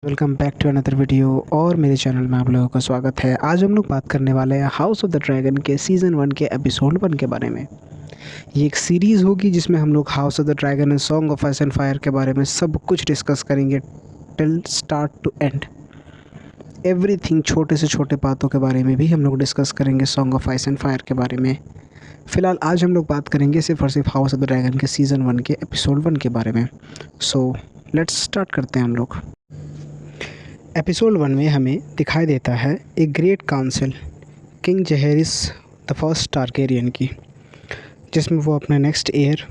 Welcome back to another video और मेरे channel में आप लोगों का स्वागत है। आज हम लोग बात करने वाले हैं हाउस ऑफ द ड्रैगन के सीज़न 1 के एपिसोड 1 के बारे में। ये एक सीरीज़ होगी जिसमें हम लोग House of the Dragon and Song of Ice and Fire के बारे में सब कुछ डिस्कस करेंगे till start to end. Everything, छोटे से छोटे बातों के बारे में भी हम लोग डिस्कस करेंगे song of Ice and Fire के बारे में। फ़िलहाल आज हम लोग बात करेंगे सिर्फ और सिर्फ हाउस ऑफ द ड्रैगन के सीज़न 1 के एपिसोड 1 के बारे में। सो लेट्स स्टार्ट करते हैं हम लोग। एपिसोड 1 में हमें दिखाई देता है एक great council king Jaehaerys the first Targaryen की, जिसमें वो अपने नेक्स्ट एयर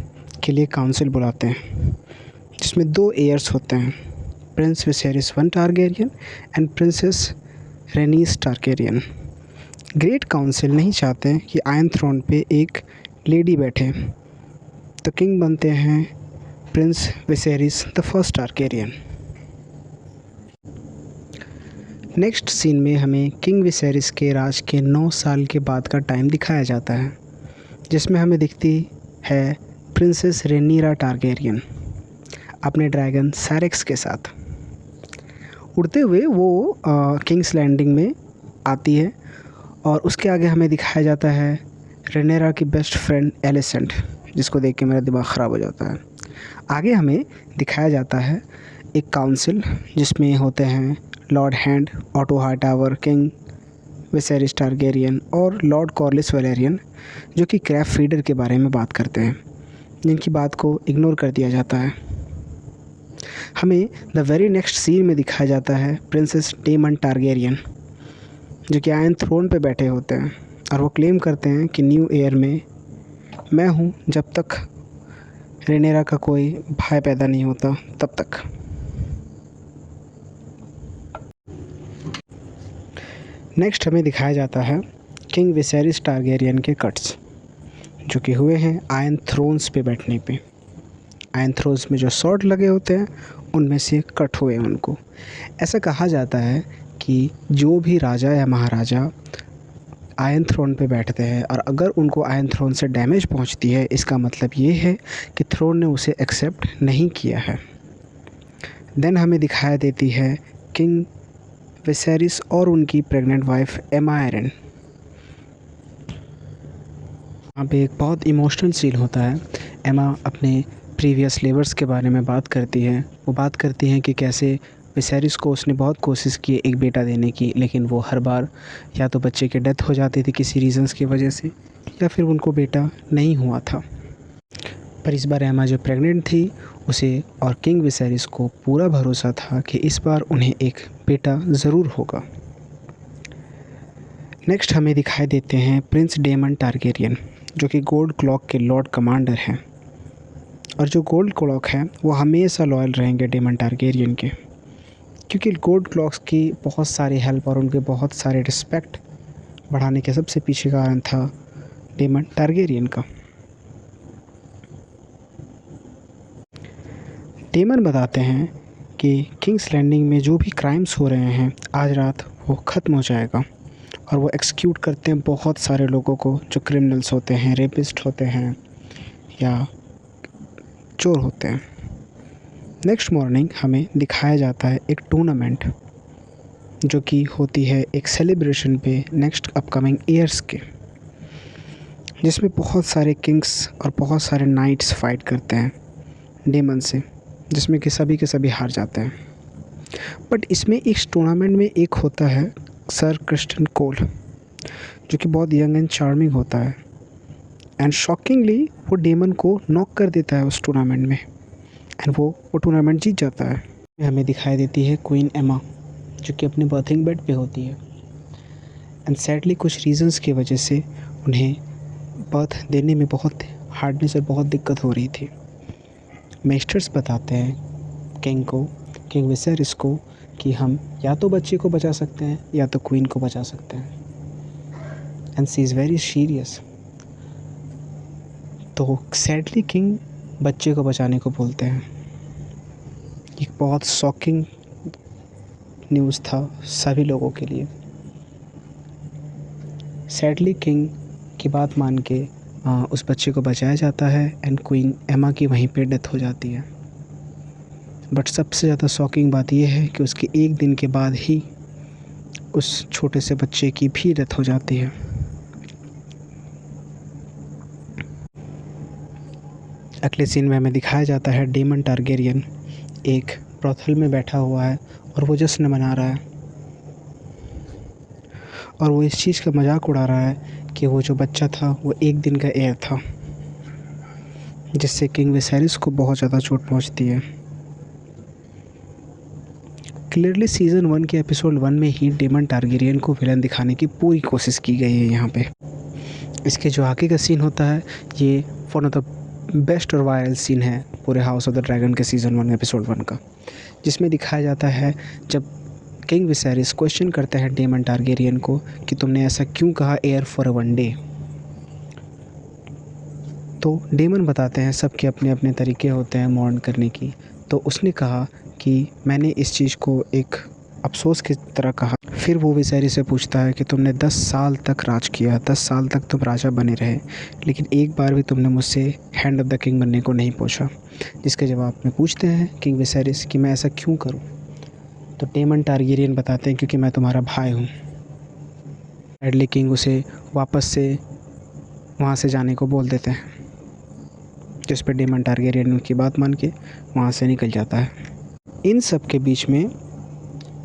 के लिए काउंसिल बुलाते हैं, जिसमें 2 एयर्स होते हैं, prince Viserys one Targaryen and princess Rhaenys Targaryen. Great council नहीं चाहते कि आयरन थ्रोन पे एक लेडी बैठे, तो किंग बनते हैं prince Viserys the first Targaryen. Next scene में हमें किंग विसेरिस के राज के 9 साल के बाद का टाइम दिखाया जाता है, जिसमें हमें दिखती है प्रिंसेस रेनीरा टारगेरियन अपने ड्रैगन सैरेक्स के साथ उड़ते हुए वो किंग्स लैंडिंग में आती है। और उसके आगे हमें दिखाया जाता है रेनेरा की बेस्ट फ्रेंड एलिसेंट, जिसको देख के मेरा दिमाग ख़राब हो जाता है। आगे हमें दिखाया जाता है एक काउंसिल जिसमें होते हैं Lord hand, auto Hightower, king Viserys Targaryen और लॉर्ड कॉर्लिस वैलेरियन, जो कि क्रैप फीडर के बारे में बात करते हैं, जिनकी बात को इग्नोर कर दिया जाता है। हमें द वेरी नेक्स्ट सीन में दिखाया जाता है प्रिंसेस डेमन टारगेरियन, जो कि आयरन थ्रोन पे बैठे होते हैं और वो क्लेम करते हैं कि न्यू ईयर में मैं हूँ जब तक रेनेरा का कोई भाई पैदा नहीं होता तब तक। नेक्स्ट हमें दिखाया जाता है किंग विसेरिस टारगेरियन के कट्स, जो कि हुए हैं आयरन थ्रोन्स पे बैठने पे। आयरन थ्रोन्स में जो स्वॉर्ड लगे होते हैं उनमें से कट हुए उनको। ऐसा कहा जाता है कि जो भी राजा या महाराजा आयरन थ्रोन पे बैठते हैं और अगर उनको आयरन थ्रोन से डैमेज पहुंचती है, इसका मतलब ये है कि थ्रोन ने उसे एक्सेप्ट नहीं किया है। देन हमें दिखाया देती है किंग विसेरिस और उनकी प्रेग्नेंट वाइफ एमा एरन। वहाँ पे एक बहुत इमोशनल सीन होता है। एमा अपने प्रीवियस लेवर्स के बारे में बात करती है। वो बात करती हैं कि कैसे विसेरिस को उसने बहुत कोशिश की एक बेटा देने की, लेकिन वो हर बार या तो बच्चे की डेथ हो जाती थी किसी रीज़न्स की वजह से, या फिर उनको बेटा नहीं हुआ था। पर इस बार एमा जो प्रेग्नेंट थी, उसे और किंग विसेरिस को पूरा भरोसा था कि इस बार उन्हें एक बेटा ज़रूर होगा। नेक्स्ट हमें दिखाई देते हैं प्रिंस डेमन टारगेरियन, जो कि गोल्ड क्लॉक के लॉर्ड कमांडर हैं। और जो गोल्ड क्लॉक है वो हमेशा लॉयल रहेंगे डेमन टारगेरियन के, क्योंकि गोल्ड क्लॉक्स की बहुत सारी हेल्प और उनके बहुत सारे रिस्पेक्ट बढ़ाने के सबसे पीछे कारण था डेमन टारगेरियन का। डेमन बताते हैं कि किंग्स लैंडिंग में जो भी क्राइम्स हो रहे हैं आज रात वो ख़त्म हो जाएगा, और वो एक्सिक्यूट करते हैं बहुत सारे लोगों को जो क्रिमिनल्स होते हैं, रेपिस्ट होते हैं या चोर होते हैं। नेक्स्ट मॉर्निंग हमें दिखाया जाता है एक टूर्नामेंट, जो कि होती है एक सेलिब्रेशन पे नेक्स्ट अपकमिंग ईयर्स के, जिसमें बहुत सारे किंग्स और बहुत सारे नाइट्स फाइट करते हैं डेमन से, जिसमें कि सभी के सभी हार जाते हैं। बट इसमें इस टूर्नामेंट में एक होता है सर क्रिस्टन कोल, जो कि बहुत यंग एंड चार्मिंग होता है, एंड शॉकिंगली वो डेमन को नॉक कर देता है उस टूर्नामेंट में, एंड वो टूर्नामेंट जीत जाता है। हमें दिखाई देती है क्वीन एमा, जो कि अपने बर्थिंग बेड पे होती है, एंड सैडली कुछ रीजंस की वजह से उन्हें बर्थ देने में बहुत हार्डनेस और बहुत दिक्कत हो रही थी। मेस्टर्स बताते हैं किंग विसेरिस को कि हम या तो बच्चे को बचा सकते हैं या तो क्वीन को बचा सकते हैं, and she is very serious. तो सैडली किंग बच्चे को बचाने को बोलते हैं। एक बहुत शॉकिंग न्यूज़ था सभी लोगों के लिए। सैडली किंग की बात मान के उस बच्चे को बचाया जाता है, एंड क्वीन एमा की वहीं पे डेथ हो जाती है। बट सबसे ज़्यादा शॉकिंग बात यह है कि उसके एक दिन के बाद ही उस छोटे से बच्चे की भी डेथ हो जाती है। अगले सीन में हमें दिखाया जाता है डेमन टारगेरियन एक ब्रॉथल में बैठा हुआ है और वो जश्न मना रहा है और वो इस चीज़ का मजाक उड़ा रहा है कि वो जो बच्चा था वो एक दिन का एयर था, जिससे किंग विसेरिस को बहुत ज़्यादा चोट पहुंचती है। क्लियरली सीज़न 1 के एपिसोड 1 में ही डेमन टारगेरियन को विलन दिखाने की पूरी कोशिश की गई है यहाँ पे। इसके जो आगे का सीन होता है ये वन ऑफ द बेस्ट और वायरल सीन है पूरे हाउस ऑफ द ड्रैगन के सीज़न 1 एपिसोड 1 का, जिसमें दिखाया जाता है जब किंग विसेरिस क्वेश्चन करते हैं डेमन टारगेरियन को कि तुमने ऐसा क्यों कहा एयर फॉर वन डे। तो डेमन बताते हैं सबके अपने अपने तरीके होते हैं मॉर्न करने की। तो उसने कहा कि मैंने इस चीज़ को एक अफसोस की तरह कहा। फिर वो विसेरिस से पूछता है कि तुमने 10 साल तक राज किया, 10 साल तक तुम राजा बने रहे, लेकिन एक बार भी तुमने मुझसे हैंड ऑफ द किंग बनने को नहीं पूछा। जिसके जवाब में पूछते हैं किंग विसेरिस कि मैं ऐसा क्यों करूं। तो डेमन टारगेरियन बताते हैं क्योंकि मैं तुम्हारा भाई हूँ। एडली किंग उसे वापस से वहाँ से जाने को बोल देते हैं, जिस पर डेमन टारगेरियन उनकी बात मान के वहाँ से निकल जाता है। इन सब के बीच में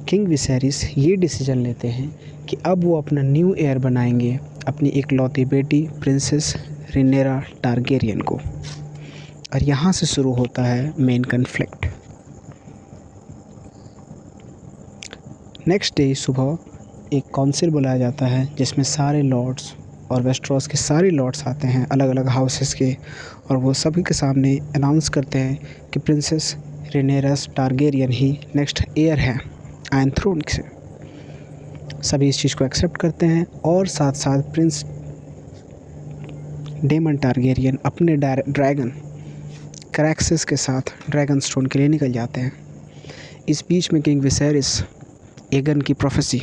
किंग विसेरिस ये डिसीजन लेते हैं कि अब वो अपना न्यू एयर बनाएंगे अपनी इकलौती बेटी प्रिंसेस रिनेरा टारगेरियन को। और यहाँ से शुरू होता है मेन कन्फ्लिक्ट। नेक्स्ट डे सुबह एक काउंसिल बुलाया जाता है जिसमें सारे लॉर्ड्स और वेस्टरॉस के सारे लॉर्ड्स आते हैं अलग अलग हाउसेस के, और वो सभी के सामने अनाउंस करते हैं कि प्रिंसेस रिनेरस टारगेरियन ही नेक्स्ट एयर है आयरन थ्रोन से। सभी इस चीज़ को एक्सेप्ट करते हैं और साथ साथ प्रिंस डेमन टारगेरियन अपने ड्रैगन क्रैक्सिस के साथ ड्रैगन स्टोन के लिए निकल जाते हैं। इस बीच में किंग विसेरिस एगन की प्रोफेसी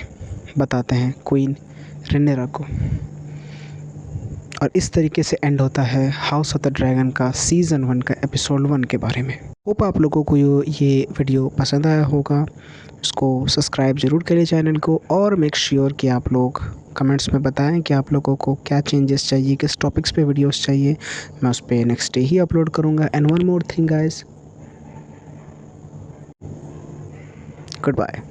बताते हैं क्वीन रिनेरा को, और इस तरीके से एंड होता है हाउस ऑफ द ड्रैगन का सीज़न 1 का एपिसोड 1 के बारे में। होप आप लोगों को ये वीडियो पसंद आया होगा। इसको सब्सक्राइब ज़रूर करें चैनल को, और मेक श्योर कि आप लोग कमेंट्स में बताएं कि आप लोगों को क्या चेंजेस चाहिए, किस टॉपिक्स पे वीडियोस चाहिए। मैं उस पर नेक्स्ट डे ही अपलोड करूँगा। And one more thing guys, good bye.